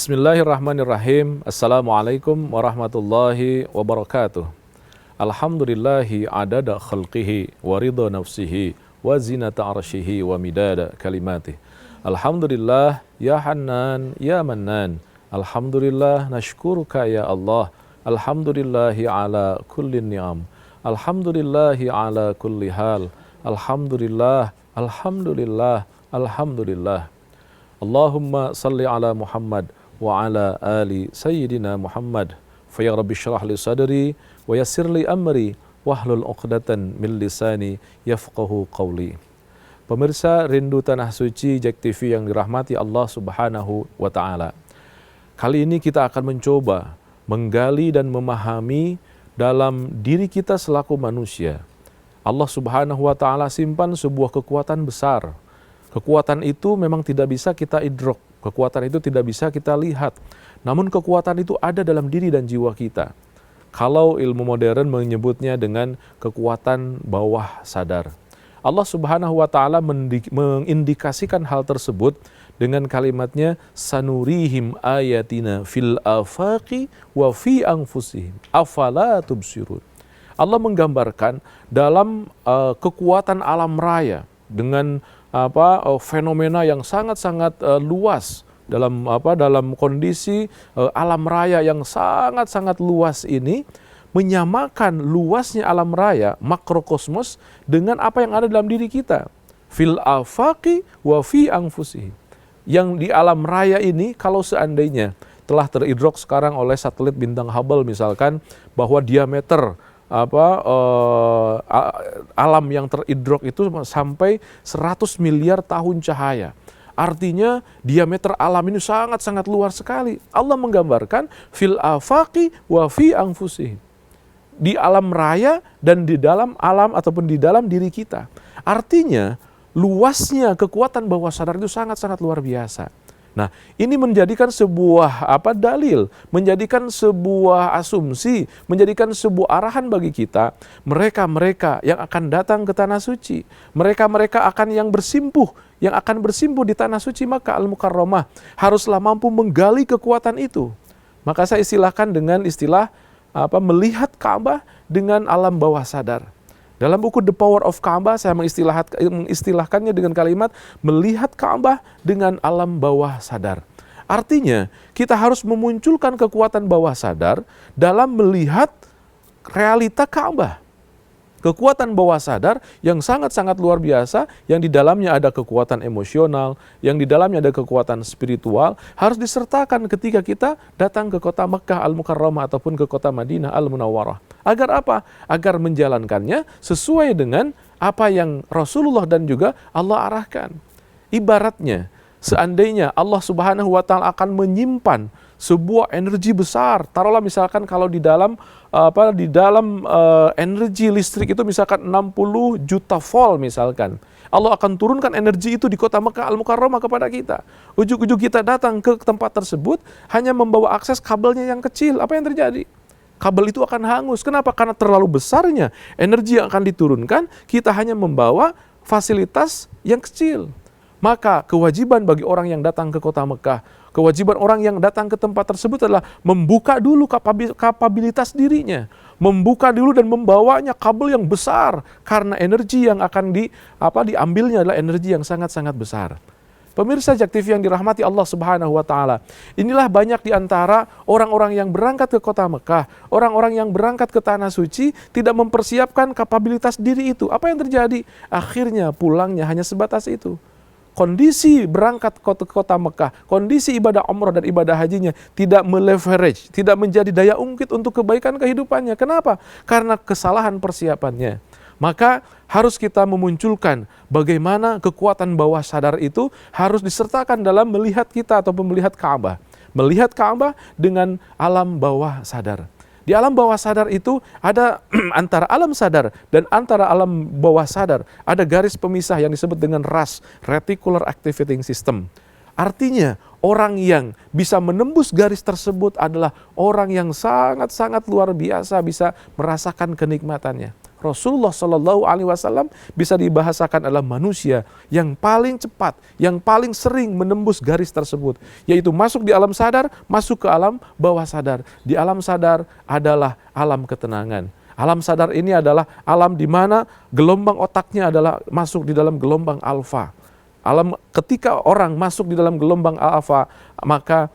Bismillahirrahmanirrahim. Assalamualaikum warahmatullahi wabarakatuh. Alhamdulillahi adada khalqihi wa ridha nafsihi wa zinata arshihi wa midada kalimatih. Alhamdulillah ya Hannan ya Mannan. Alhamdulillah nashkuruka ya Allah. Alhamdulillahi ala kulli ni'am. Alhamdulillahi ala kulli hal. Alhamdulillah, alhamdulillah, alhamdulillah. Allahumma salli ala Muhammad wa ala ali Sayyidina Muhammad. Faya Rabbi syrah li sadri wa yassir li amri wahlul uqdatan min lisani yafqahu qawli. Pemirsa Rindu Tanah Suci JEK TV yang dirahmati Allah Subhanahu wa Ta'ala. Kali ini kita akan mencoba menggali dan memahami dalam diri kita selaku manusia. Allah Subhanahu wa Ta'ala simpan sebuah kekuatan besar. Kekuatan itu memang tidak bisa kita idrok, kekuatan itu tidak bisa kita lihat. Namun kekuatan itu ada dalam diri dan jiwa kita. Kalau ilmu modern menyebutnya dengan kekuatan bawah sadar. Allah Subhanahu wa Ta'ala mengindikasikan hal tersebut dengan kalimatnya sanurihim ayatina fil afaqi wa fi anfusihim afala tubsirun. Allah menggambarkan dalam kekuatan alam raya dengan fenomena yang sangat-sangat luas dalam kondisi alam raya yang sangat-sangat luas ini menyamakan luasnya alam raya makrokosmos dengan apa yang ada dalam diri kita fil afaqi wa fi anfusihim. Yang di alam raya ini kalau seandainya telah teridrok sekarang oleh satelit bintang Hubble misalkan bahwa diameter alam yang teridrok itu sampai 100 miliar tahun cahaya. Artinya diameter alam ini sangat-sangat luar sekali. Allah menggambarkan fil afaqi wa fi anfusihim. Di alam raya dan di dalam alam ataupun di dalam diri kita. Artinya luasnya kekuatan bawah sadar itu sangat-sangat luar biasa. Nah, ini menjadikan sebuah dalil, menjadikan sebuah asumsi, menjadikan sebuah arahan bagi kita, mereka-mereka yang akan datang ke tanah suci, mereka-mereka yang akan bersimpuh di tanah suci Makkah Al-Mukarramah, haruslah mampu menggali kekuatan itu. Maka saya istilahkan dengan istilah melihat Ka'bah dengan alam bawah sadar. Dalam buku The Power of Ka'bah saya mengistilahkannya dengan kalimat melihat Ka'bah dengan alam bawah sadar. Artinya kita harus memunculkan kekuatan bawah sadar dalam melihat realita Ka'bah. Kekuatan bawah sadar yang sangat-sangat luar biasa, yang di dalamnya ada kekuatan emosional, yang di dalamnya ada kekuatan spiritual, harus disertakan ketika kita datang ke kota Makkah Al-Mukarramah ataupun ke kota Madinah Al-Munawwarah. Agar apa? Agar menjalankannya sesuai dengan apa yang Rasulullah dan juga Allah arahkan. Ibaratnya, seandainya Allah Subhanahu wa Ta'ala akan menyimpan sebuah energi besar, taruhlah misalkan kalau di dalam energi listrik itu misalkan 60 juta volt misalkan. Allah akan turunkan energi itu di kota Makkah Al-Mukarramah kepada kita. Ujung-ujung kita datang ke tempat tersebut hanya membawa akses kabelnya yang kecil. Apa yang terjadi? Kabel itu akan hangus. Kenapa? Karena terlalu besarnya energi yang akan diturunkan, kita hanya membawa fasilitas yang kecil. Maka kewajiban bagi orang yang datang ke kota Mekah, kewajiban orang yang datang ke tempat tersebut adalah membuka dulu kapabilitas dirinya, membuka dulu dan membawanya kabel yang besar, karena energi yang akan diambilnya adalah energi yang sangat-sangat besar. Pemirsa JEK TV yang dirahmati Allah Subhanahu wa Ta'ala, inilah banyak di antara orang-orang yang berangkat ke kota Mekah, orang-orang yang berangkat ke tanah suci tidak mempersiapkan kapabilitas diri itu. Apa yang terjadi? Akhirnya pulangnya hanya sebatas itu. Kondisi berangkat ke kota Mekah, kondisi ibadah umrah dan ibadah hajinya tidak meleverage, tidak menjadi daya ungkit untuk kebaikan kehidupannya. Kenapa? Karena kesalahan persiapannya. Maka harus kita memunculkan bagaimana kekuatan bawah sadar itu harus disertakan dalam melihat kita ataupun melihat Ka'bah. Melihat Ka'bah dengan alam bawah sadar. Di alam bawah sadar itu ada antara alam sadar dan antara alam bawah sadar ada garis pemisah yang disebut dengan RAS, Reticular Activating System. Artinya orang yang bisa menembus garis tersebut adalah orang yang sangat-sangat luar biasa bisa merasakan kenikmatannya. Rasulullah Shallallahu Alaihi Wasallam bisa dibahasakan adalah manusia yang paling cepat, yang paling sering menembus garis tersebut, yaitu masuk di alam sadar, masuk ke alam bawah sadar. Di alam sadar adalah alam ketenangan. Alam sadar ini adalah alam di mana gelombang otaknya adalah masuk di dalam gelombang alfa. Ketika orang masuk di dalam gelombang alfa, maka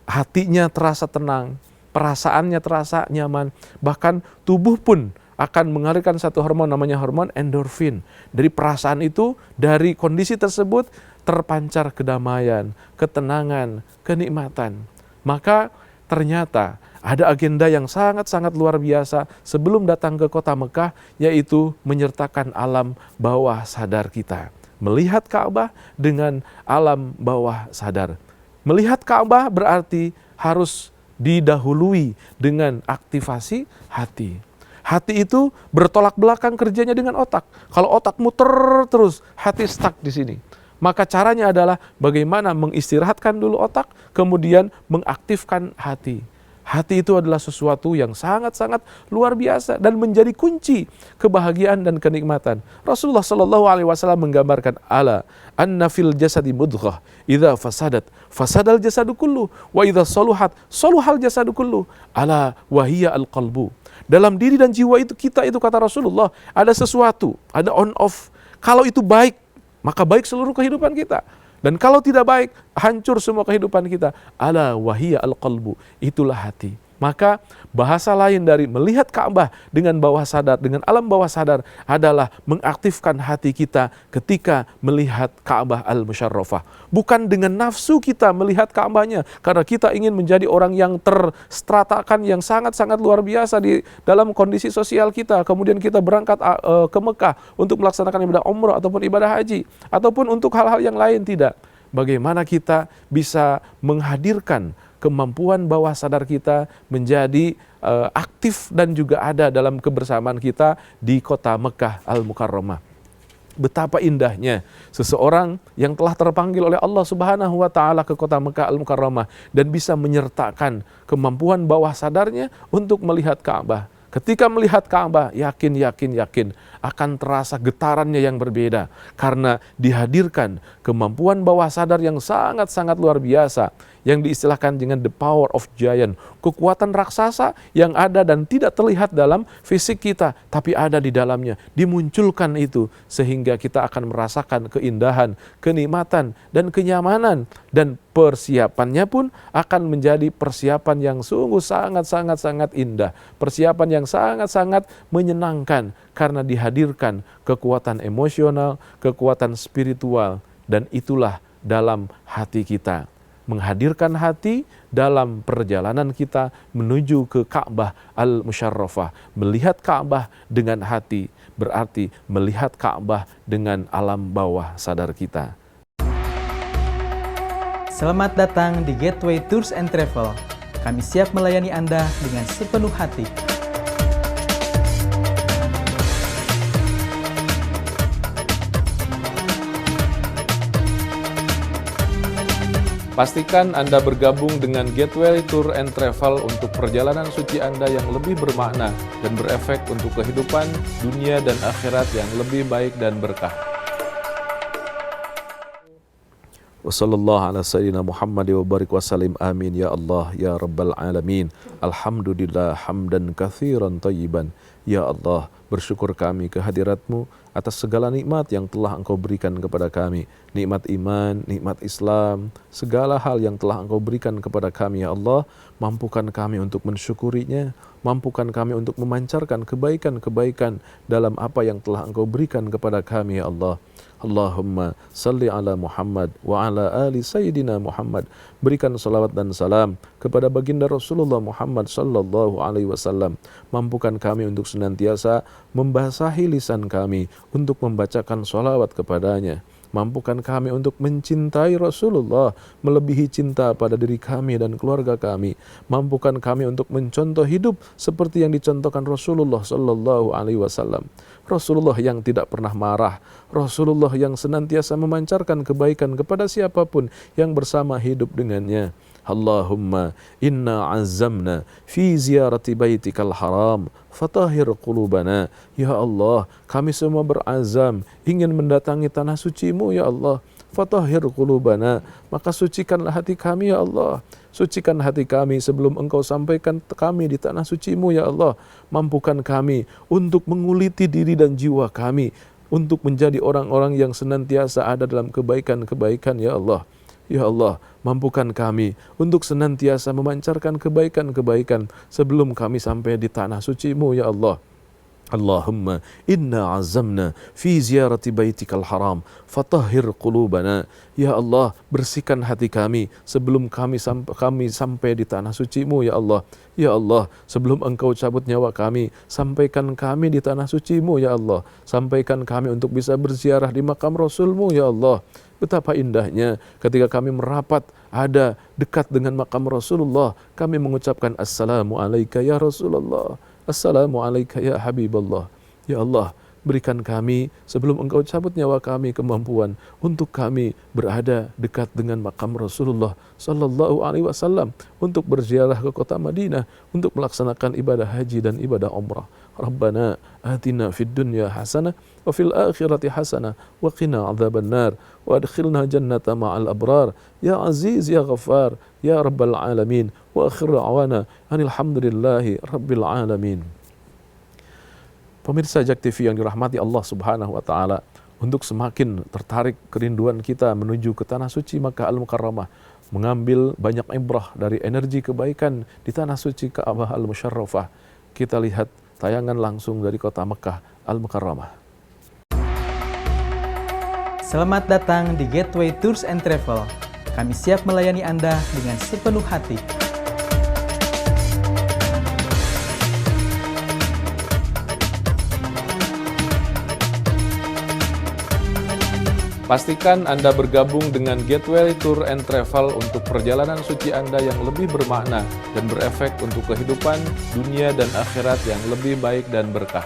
hatinya terasa tenang, perasaannya terasa nyaman, bahkan tubuh pun akan mengalirkan satu hormon namanya hormon endorfin. Dari perasaan itu, dari kondisi tersebut terpancar kedamaian, ketenangan, kenikmatan. Maka ternyata ada agenda yang sangat-sangat luar biasa sebelum datang ke kota Mekah, yaitu menyertakan alam bawah sadar kita. Melihat Ka'bah dengan alam bawah sadar. Melihat Ka'bah berarti harus didahului dengan aktivasi hati. Hati itu bertolak belakang kerjanya dengan otak. Kalau otak muter terus, hati stuck di sini. Maka caranya adalah bagaimana mengistirahatkan dulu otak, kemudian mengaktifkan hati. Hati itu adalah sesuatu yang sangat-sangat luar biasa dan menjadi kunci kebahagiaan dan kenikmatan. Rasulullah Shallallahu Alaihi Wasallam menggambarkan ala anna fil jasadi mudghah idza fasadat fasadal jasadu kullu wa idza saluhat saluhal jasadu kullu ala wahiyya al qalbu. Dalam diri dan jiwa itu kita itu, kata Rasulullah, ada sesuatu, ada on off. Kalau itu baik, maka baik seluruh kehidupan kita. Dan kalau tidak baik, hancur semua kehidupan kita. Ala wahiyya al-qalbu, itulah hati. Maka bahasa lain dari melihat Ka'bah dengan bawah sadar, dengan alam bawah sadar adalah mengaktifkan hati kita ketika melihat Ka'bah al-Musyarrafah. Bukan dengan nafsu kita melihat Ka'bahnya, karena kita ingin menjadi orang yang terstratakan, yang sangat-sangat luar biasa di dalam kondisi sosial kita. Kemudian kita berangkat ke Mekah untuk melaksanakan ibadah umrah ataupun ibadah haji, ataupun untuk hal-hal yang lain, tidak. Bagaimana kita bisa menghadirkan kemampuan bawah sadar kita menjadi aktif dan juga ada dalam kebersamaan kita di kota Mekah Al-Mukarramah. Betapa indahnya seseorang yang telah terpanggil oleh Allah Subhanahu wa Ta'ala ke kota Mekah Al-Mukarramah dan bisa menyertakan kemampuan bawah sadarnya untuk melihat Ka'bah. Ketika melihat Ka'bah, yakin akan terasa getarannya yang berbeda karena dihadirkan kemampuan bawah sadar yang sangat-sangat luar biasa, yang diistilahkan dengan the power of giant, kekuatan raksasa yang ada dan tidak terlihat dalam fisik kita, tapi ada di dalamnya, dimunculkan itu sehingga kita akan merasakan keindahan, kenikmatan dan kenyamanan, dan persiapannya pun akan menjadi persiapan yang sungguh sangat indah, persiapan yang sangat menyenangkan karena dihadirkan kekuatan emosional, kekuatan spiritual, dan itulah dalam hati kita. Menghadirkan hati dalam perjalanan kita menuju ke Ka'bah Al-Musyarrafah. Melihat Ka'bah dengan hati berarti melihat Ka'bah dengan alam bawah sadar kita. Selamat datang di Gateway Tours and Travel. Kami siap melayani Anda dengan sepenuh hati. Pastikan Anda bergabung dengan Gateway Tour and Travel untuk perjalanan suci Anda yang lebih bermakna dan berefek untuk kehidupan dunia dan akhirat yang lebih baik dan berkah. Wassallallahu ala sayyidina Muhammad wa barik wa salim, amin ya Allah ya rabbal alamin. Alhamdulillah hamdan katsiran thayyiban. Ya Allah, bersyukur kami kehadirat-Mu atas segala nikmat yang telah Engkau berikan kepada kami. Nikmat iman, nikmat Islam, segala hal yang telah Engkau berikan kepada kami, ya Allah. Mampukan kami untuk mensyukurinya, mampukan kami untuk memancarkan kebaikan-kebaikan dalam apa yang telah Engkau berikan kepada kami, ya Allah. Allahumma salli ala Muhammad wa ala ali Sayyidina Muhammad. Berikan salawat dan salam kepada baginda Rasulullah Muhammad sallallahu alaihi wasallam. Mampukan kami untuk senantiasa membasahi lisan kami untuk membacakan salawat kepadanya. Mampukan kami untuk mencintai Rasulullah melebihi cinta pada diri kami dan keluarga kami. Mampukan kami untuk mencontoh hidup seperti yang dicontohkan Rasulullah sallallahu alaihi wasallam. Rasulullah yang tidak pernah marah, Rasulullah yang senantiasa memancarkan kebaikan kepada siapapun yang bersama hidup dengannya. Allahumma inna azzamna fi ziyarati baitikal haram fatahhir qulubana. Ya Allah, kami semua berazam ingin mendatangi tanah suci-Mu ya Allah. Fatahhir qulubana, maka sucikanlah hati kami ya Allah. Sucikan hati kami sebelum Engkau sampaikan kami di tanah suci-Mu ya Allah. Mampukan kami untuk menguliti diri dan jiwa kami, untuk menjadi orang-orang yang senantiasa ada dalam kebaikan-kebaikan ya Allah. Ya Allah, mampukan kami untuk senantiasa memancarkan kebaikan-kebaikan sebelum kami sampai di tanah suci-Mu ya Allah. Allahumma inna azamna fi ziyarati baitikal haram fatahhir qulubana. Ya Allah, bersihkan hati kami sebelum kami sampai di tanah suci-Mu ya Allah. Ya Allah, sebelum Engkau cabut nyawa kami, sampaikan kami di tanah suci-Mu ya Allah. Sampaikan kami untuk bisa berziarah di makam Rasul-Mu ya Allah. Betapa indahnya ketika kami merapat ada dekat dengan makam Rasulullah, kami mengucapkan assalamu alayka ya Rasulullah, assalamu alayka ya Habiballah. Ya Allah, berikan kami sebelum Engkau cabut nyawa kami kemampuan untuk kami berada dekat dengan makam Rasulullah sallallahu alaihi wasallam, untuk berziarah ke kota Madinah, untuk melaksanakan ibadah haji dan ibadah umrah. Rabbana atina fid dunya hasanah wa fil akhirati hasanah wa qina adzabannar wa adkhilna jannata ma'al abrar ya aziz ya ghaffar ya rabbal alamin. Wa akhir da'wana anil hamdulillahi rabbil alamin. Pemirsa JAK TV yang dirahmati Allah Subhanahu wa taala, untuk semakin tertarik kerinduan kita menuju ke tanah suci Makkah Al-Mukarramah, mengambil banyak ibrah dari energi kebaikan di tanah suci Ka'bah Al-Musyarrafah, kita lihat tayangan langsung dari kota Makkah Al-Mukarramah. Selamat datang di Gateway Tours and Travel. Kami siap melayani Anda dengan sepenuh hati. Pastikan Anda bergabung dengan Gateway Tour and Travel untuk perjalanan suci Anda yang lebih bermakna dan berefek untuk kehidupan dunia dan akhirat yang lebih baik dan berkah.